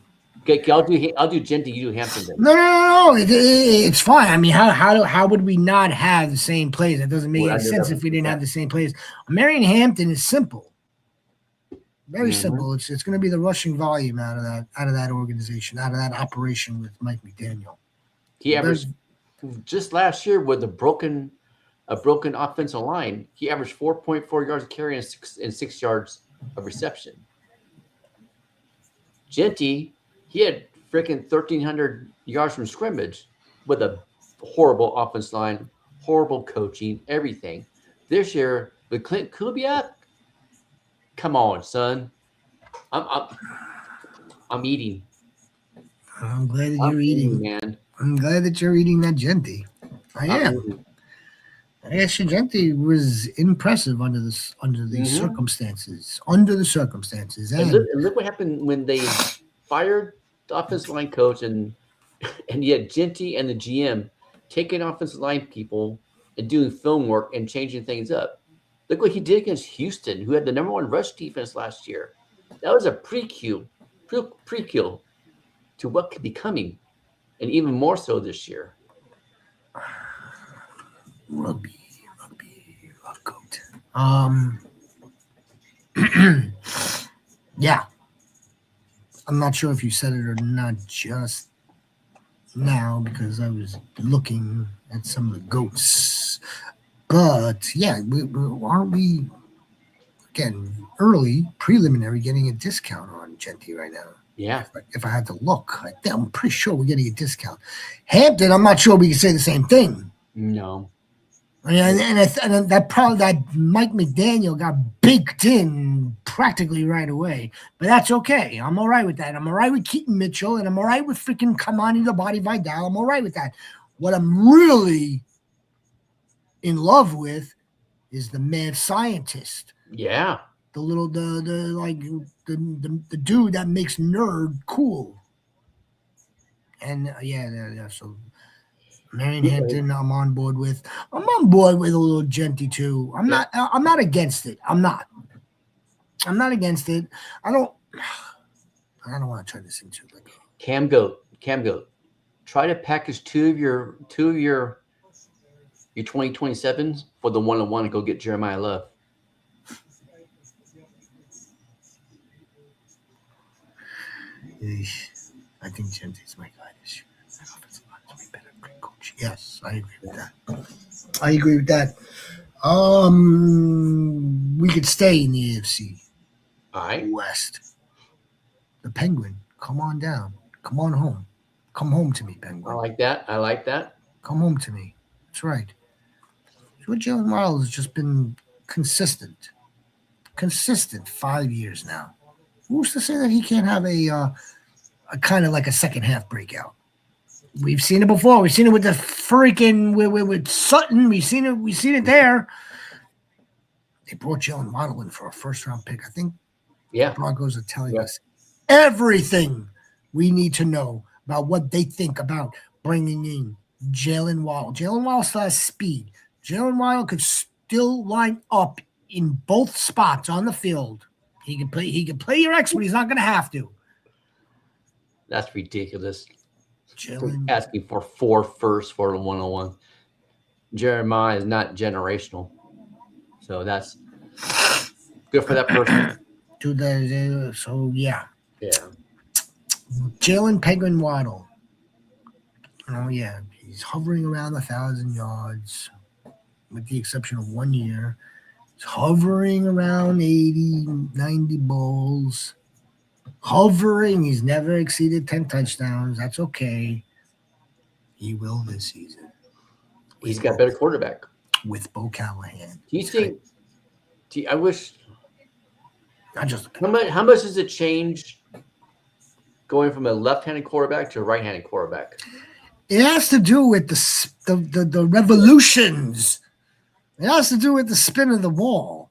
Speaker 2: Okay, I'll do Genty. You do Hampton. Then.
Speaker 1: No. It's fine. I mean, how would we not have the same plays? That doesn't make any sense if we didn't have the same plays. Marion Hampton is simple, very simple. It's going to be the rushing volume out of that organization, out of that operation with Mike McDaniel.
Speaker 2: He averaged just last year with a broken offensive line. He averaged 4.4 yards of carry and 6 yards of reception. Genty, he had freaking 1,300 yards from scrimmage with a horrible offensive line, horrible coaching, everything. This year with Clint Kubiak, come on, son. I'm eating.
Speaker 1: I'm glad that you're eating,
Speaker 2: man.
Speaker 1: I'm glad that you're eating that Genty. I am. I guess Genty was impressive under these circumstances. Under the circumstances,
Speaker 2: and look what happened when they fired the offensive line coach, and yet Genty and the GM taking offensive line people and doing film work and changing things up. Look what he did against Houston, who had the number 1 rush defense last year. That was a prequel to what could be coming, and even more so this year.
Speaker 1: Rugby, goat. Yeah. I'm not sure if you said it or not just now because I was looking at some of the goats. But yeah, aren't we again early preliminary getting a discount on Genty right now?
Speaker 2: Yeah.
Speaker 1: If I had to look, I'm pretty sure we're getting a discount. Hampton, I'm not sure we can say the same thing.
Speaker 2: No.
Speaker 1: I mean, and that Mike McDaniel got baked in practically right away, but that's okay. I'm all right with that. I'm all right with Keaton Mitchell, and I'm all right with freaking Kamani the Body Vidal. I'm all right with that. What I'm really in love with is the mad scientist.
Speaker 2: Yeah.
Speaker 1: The dude that makes nerd cool. And yeah. So Marion Hampton, I'm on board with. I'm on board with a little Genty too. I'm not against it. I'm not against it. I don't want to turn this into like
Speaker 2: Cam Goat. Try to package two of your 2027s for the 1-on-1 and go get Jeremiah Love.
Speaker 1: I think Genty's my guy this year. Coach. Yes, I agree with that. We could stay in the AFC.
Speaker 2: All right.
Speaker 1: West. The Penguin, come on down. Come on home. Come home to me, Penguin.
Speaker 2: I like that.
Speaker 1: Come home to me. That's right. Jalen Miles has just been consistent 5 years now. Who's to say that he can't have a kind of like a second half breakout? We've seen it before. We've seen it with the freaking with Sutton. We've seen it there. They brought Jalen Waddle in for a first-round pick. I think the Broncos are telling us everything we need to know about what they think about bringing in Jalen Waddle. Jalen Waddle still has speed. Jalen Waddle could still line up in both spots on the field. He can play your X, but he's not going to have to.
Speaker 2: That's ridiculous.
Speaker 1: Jalen
Speaker 2: asking for 4 firsts for a 1-on-1. Jeremiah is not generational, so that's good for that person.
Speaker 1: So yeah. Jalen Penguin Waddle. Oh yeah, he's hovering around 1,000 yards, with the exception of 1 year. He's hovering around 80, 90 balls. hovering. He's never exceeded 10 touchdowns. That's okay. He will this season.
Speaker 2: He's got a better quarterback.
Speaker 1: With Bo Callahan.
Speaker 2: Do you think? I wish.
Speaker 1: Not just
Speaker 2: how much does it change going from a left-handed quarterback to a right-handed quarterback?
Speaker 1: It has to do with the revolutions. It has to do with the spin of the ball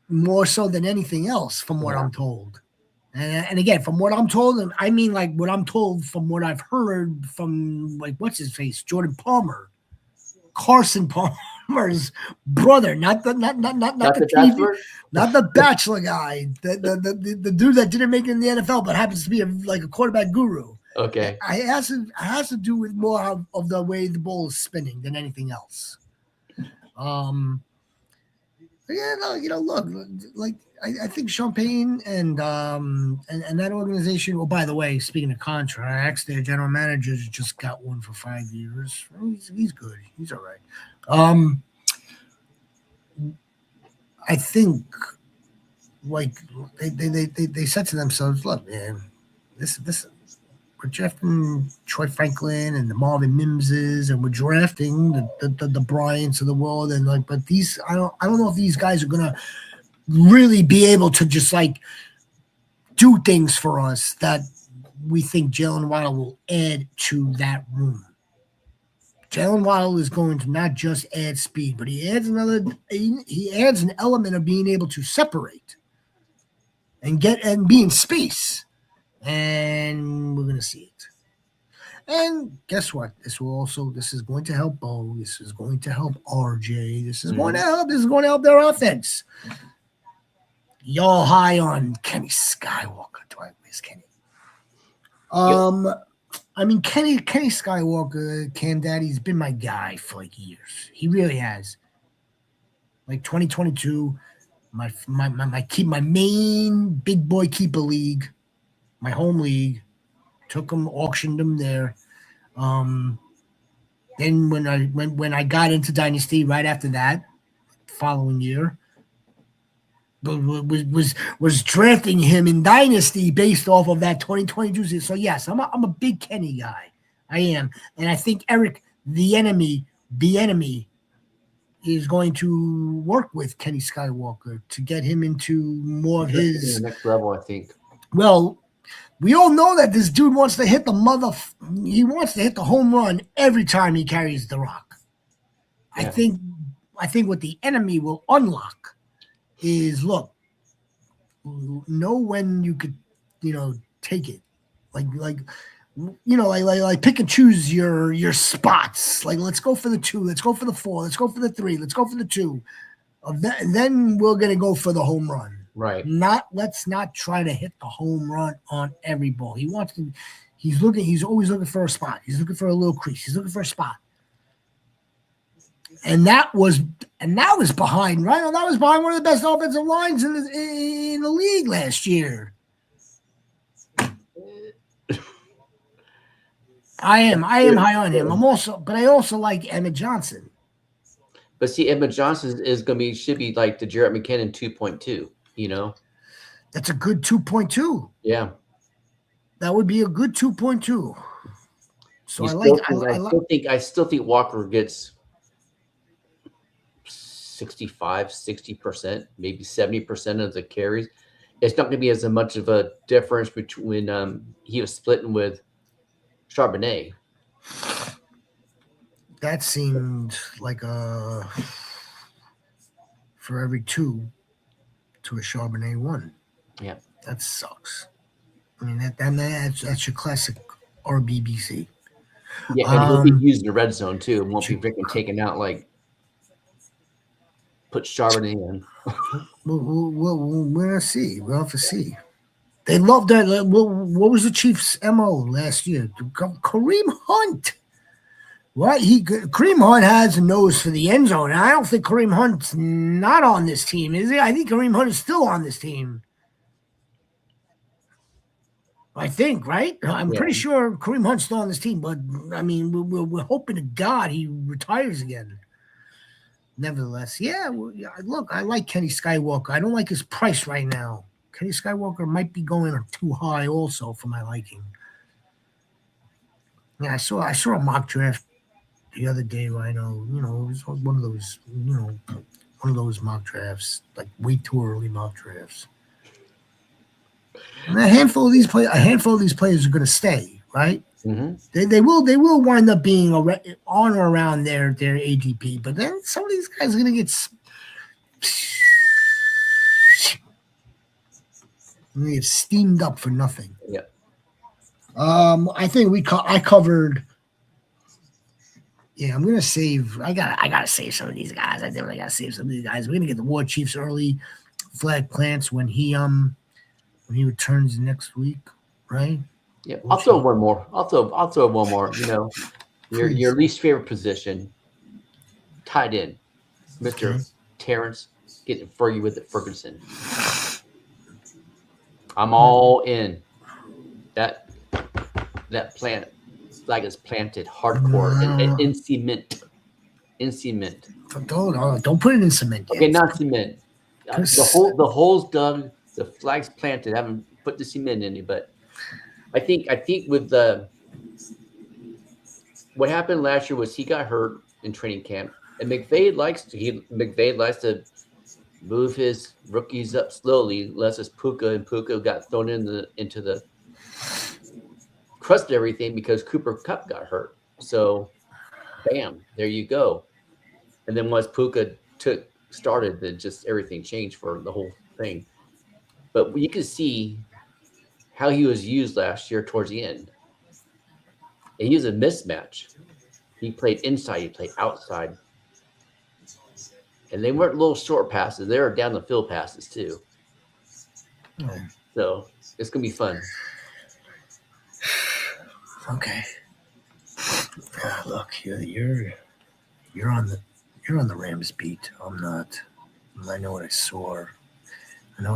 Speaker 1: more so than anything else, from what I'm told. And again, from what I'm told, and I mean like what I'm told from what I've heard from like what's his face, Jordan Palmer, Carson Palmer's brother, not the TV, not the Bachelor guy, the dude that didn't make it in the NFL but happens to be like a quarterback guru.
Speaker 2: Okay,
Speaker 1: it has to do with more of the way the ball is spinning than anything else. Look, like I think Champagne and that organization. Well, by the way, speaking of contracts, their general manager just got one for 5 years. He's good. He's all right. I think like they said to themselves, look, man, this we're drafting Troy Franklin and the Marvin Mimses, and we're drafting the Bryants of the world, and like, but these I don't know if these guys are gonna really be able to just like do things for us that we think Jalen Waddle will add to that room. Jalen Waddle is going to not just add speed, but he adds an element of being able to separate and be in space. And we're going to see it. And guess what? This is going to help Bo. This is going to help RJ. This is going to help their offense. Y'all high on Kenny Skywalker. Do I miss Kenny? I mean, Kenny Skywalker, Cam Daddy's been my guy for like years. He really has. Like 2022, my main big boy keeper league, my home league, took him, auctioned him there. Then when I got into Dynasty right after that, following year, was drafting him in Dynasty based off of that 2022 season. So yes, I'm a big Kenny guy. I am, and I think Eric, the enemy, is going to work with Kenny Skywalker to get him into more of his
Speaker 2: next level. I think.
Speaker 1: Well, we all know that this dude wants to hit he wants to hit the home run every time he carries the rock. Yeah. I think what the enemy will unlock is, look, know when you could, take it. Like pick and choose your spots. Like, let's go for the 2, let's go for the 4, let's go for the 3, let's go for the 2. Then we're gonna go for the home run.
Speaker 2: Right.
Speaker 1: Let's not try to hit the home run on every ball. He's always looking for a spot. He's looking for a little crease. He's looking for a spot. And that was behind, right? That was behind one of the best offensive lines in the league last year. I am high on him. But I also like Emmett Johnson.
Speaker 2: But see, Emmett Johnson should be like the Jarrett McKinnon 2.2.
Speaker 1: That's a good 2.2.
Speaker 2: Yeah,
Speaker 1: that would be a good 2.2. So
Speaker 2: I still think Walker gets 60%, maybe 70% of the carries. It's not going to be as much of a difference between he was splitting with Charbonnet.
Speaker 1: That seemed like for every 2 to a Charbonnet 1.
Speaker 2: Yeah,
Speaker 1: that sucks. I mean, that's your classic RBBC.
Speaker 2: Yeah, and he'll be used in the red zone too. It won't be freaking taken out like put Charbonnet in.
Speaker 1: We're gonna see. We'll have to see. They love that. What was the Chiefs' MO last year? Kareem Hunt. Right, Kareem Hunt has a nose for the end zone. And I don't think Kareem Hunt's not on this team, is he? I think Kareem Hunt is still on this team. I think, right? I'm pretty sure Kareem Hunt's still on this team, but I mean, we're hoping to God he retires again. Nevertheless, look, I like Kenny Skywalker. I don't like his price right now. Kenny Skywalker might be going too high also for my liking. Yeah, I saw a mock draft the other day, Rhino. It was one of those, one of those mock drafts, like way too early mock drafts. And a handful of these players are going to stay, right?
Speaker 2: Mm-hmm.
Speaker 1: They will wind up being on or around their ADP, but then some of these guys are going to get steamed up for nothing.
Speaker 2: Yeah.
Speaker 1: I think I covered. Yeah, I'm gonna save. I gotta save some of these guys. I definitely gotta save some of these guys. We're gonna get the War Chiefs early flag plants when he returns next week, right?
Speaker 2: Yeah, I'll throw one more. I'll throw one more. Your least favorite position, tight end, Mr. Terrence, getting Fergie with it, Ferguson. I'm all in. That flag is planted hardcore and in cement. In cement.
Speaker 1: Don't put it in cement.
Speaker 2: Okay, not cement. The hole's dug. The flag's planted. I haven't put the cement in it, but I think with what happened last year was he got hurt in training camp, and McVay likes to move his rookies up slowly, less as Puka got thrown into the crust of everything because Cooper Kupp got hurt. So, bam, there you go. And then once Puka started, then just everything changed for the whole thing. But you can see how he was used last year towards the end. And he was a mismatch. He played inside, he played outside. And they weren't little short passes. They were down the field passes too. So it's gonna be fun.
Speaker 1: Okay. Look, you're on the Rams beat. I'm not. I know what I saw. And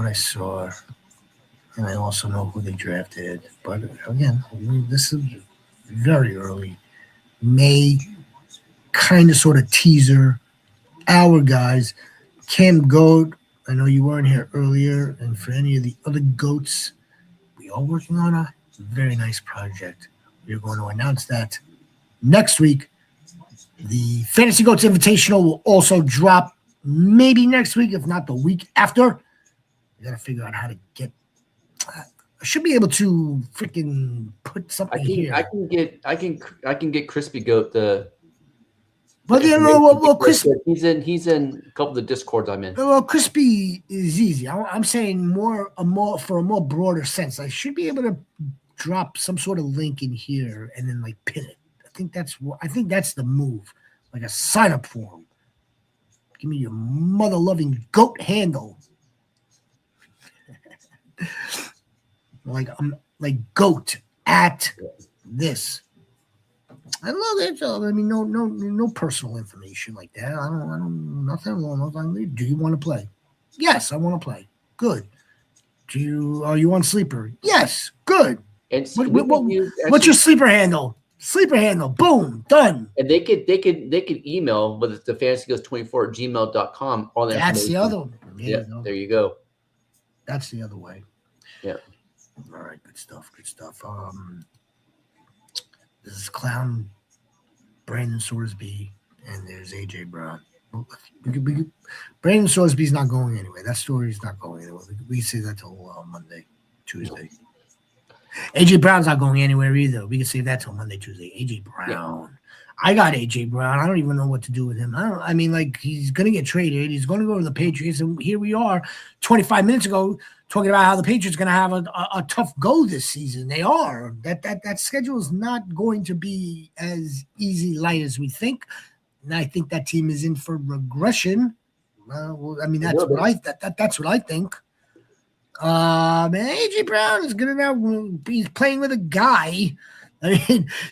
Speaker 1: I also know who they drafted. But again, this is very early. May kind of sort of teaser our guys. Cam Goat, I know you weren't here earlier, and for any of the other goats, we are working on a very nice project. We're going to announce that next week. The Fantasy Goats Invitational will also drop maybe next week, if not the week after. We got to figure out how to get. I should be able to freaking put something here.
Speaker 2: I can get Crispy Goat the.
Speaker 1: Well, Crispy.
Speaker 2: He's in a couple of the Discords I'm in.
Speaker 1: Well, Crispy is easy. I'm saying for a more broader sense. I should be able to drop some sort of link in here and then like pin it. I think that's the move, like a sign up form. Give me your mother loving goat handle. like goat at this. And look, it's no personal information like that. I don't nothing along those lines. Do you want to play? Yes, I want to play. Good. Are you on sleeper? Yes, good.
Speaker 2: And
Speaker 1: what's your sleeper handle? Sleeper handle. Boom. Done.
Speaker 2: And they could email with the fantasygoes24@gmail.com all that.
Speaker 1: That's the other one.
Speaker 2: Yeah, there you go.
Speaker 1: That's the other way.
Speaker 2: Yeah.
Speaker 1: All right. Good stuff. This is Clown, Brandon Sorsby, and there's AJ Brown. Brandon Sorsby's not going anyway. That story's not going anywhere. We see that till Monday, Tuesday. AJ Brown's not going anywhere either. We can save that till Monday, Tuesday. AJ Brown. Yeah. I got AJ Brown. I don't even know what to do with him. He's going to get traded. He's going to go to the Patriots. And here we are 25 minutes ago talking about how the Patriots are going to have a tough go this season. They are. That schedule is not going to be as light as we think. And I think that team is in for regression. That's what I think. AJ Brown is going to now be playing with a guy.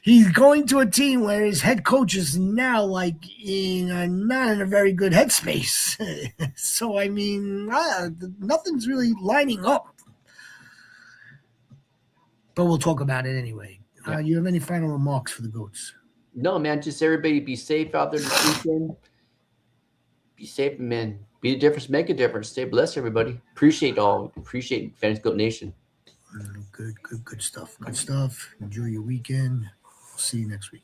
Speaker 1: He's going to a team where his head coach is now not in a very good headspace. So, nothing's really lining up. But we'll talk about it anyway. Yeah. You have any final remarks for the Goats?
Speaker 2: No, man. Just everybody be safe out there this weekend. Be safe, man. Be the difference, make a difference. Stay blessed, everybody. Appreciate Fantasy Goat Nation.
Speaker 1: Good stuff. Good stuff. Enjoy your weekend. See you next week.